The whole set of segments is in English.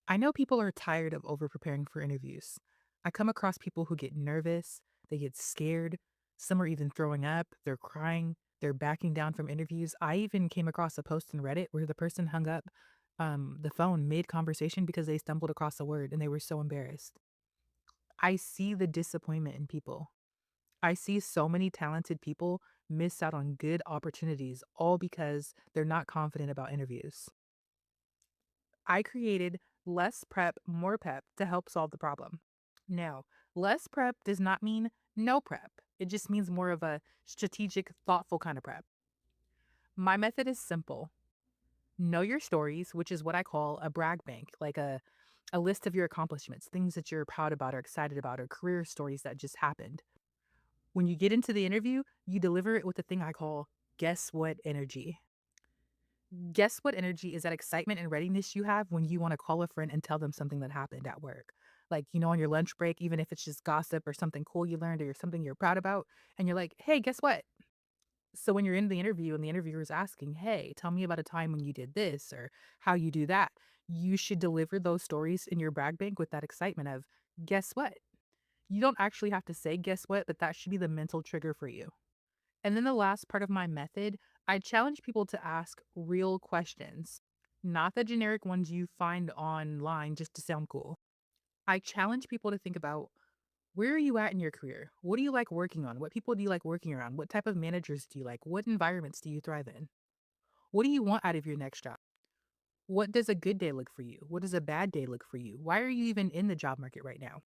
I know people are tired of over preparing for interviews. I come across people who get nervous, they get scared, some are even throwing up, they're crying, they're backing down from interviews. I even came across a post in Reddit where the person hung up the phone mid conversation because they stumbled across a word and they were so embarrassed. I see the disappointment in people. I see so many talented people miss out on good opportunities all because they're not confident about interviews. I created Less Prep, More Pep to help solve the problem. Now, less prep does not mean no prep. It just means more of a strategic, thoughtful kind of prep. My method is simple. Know your stories, which is what I call a brag bank, like a list of your accomplishments, things that you're proud about or excited about, or career stories that just happened. When you get into the interview, you deliver it with the thing I call guess what energy. Guess what energy is that excitement and readiness you have when you want to call a friend and tell them something that happened at work. Like, on your lunch break, even if it's just gossip or something cool you learned or something you're proud about, and you're like, hey, guess what? So when you're in the interview and the interviewer is asking, hey, tell me about a time when you did this or how you do that, you should deliver those stories in your brag bank with that excitement of, guess what? You don't actually have to say, guess what, but that should be the mental trigger for you. And then the last part of my method, I challenge people to ask real questions, not the generic ones you find online just to sound cool. I challenge people to think about, where are you at in your career? What do you like working on? What people do you like working around? What type of managers do you like? What environments do you thrive in? What do you want out of your next job? What does a good day look for you? What does a bad day look for you? Why are you even in the job market right now?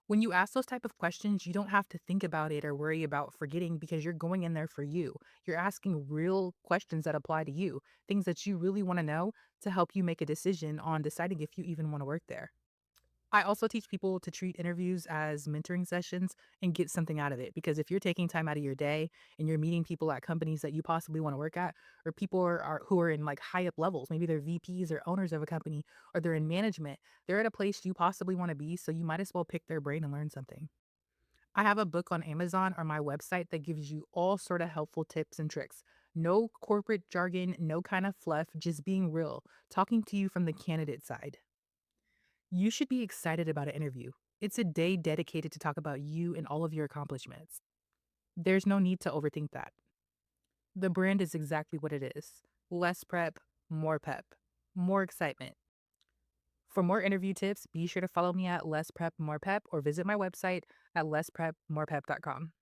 When you ask those type of questions, you don't have to think about it or worry about forgetting because you're going in there for you. You're asking real questions that apply to you, things that you really want to know to help you make a decision on deciding if you even want to work there. I also teach people to treat interviews as mentoring sessions and get something out of it. Because if you're taking time out of your day and you're meeting people at companies that you possibly want to work at, or people are who are in like high up levels, maybe they're VPs or owners of a company, or they're in management, they're at a place you possibly want to be. So you might as well pick their brain and learn something. I have a book on Amazon or my website that gives you all sort of helpful tips and tricks. No corporate jargon, no kind of fluff, just being real, talking to you from the candidate side. You should be excited about an interview. It's a day dedicated to talk about you and all of your accomplishments. There's no need to overthink that. The brand is exactly what it is: less prep, more pep, more excitement. For more interview tips, be sure to follow me at Less Prep More Pep or visit my website at lessprepmorepep.com.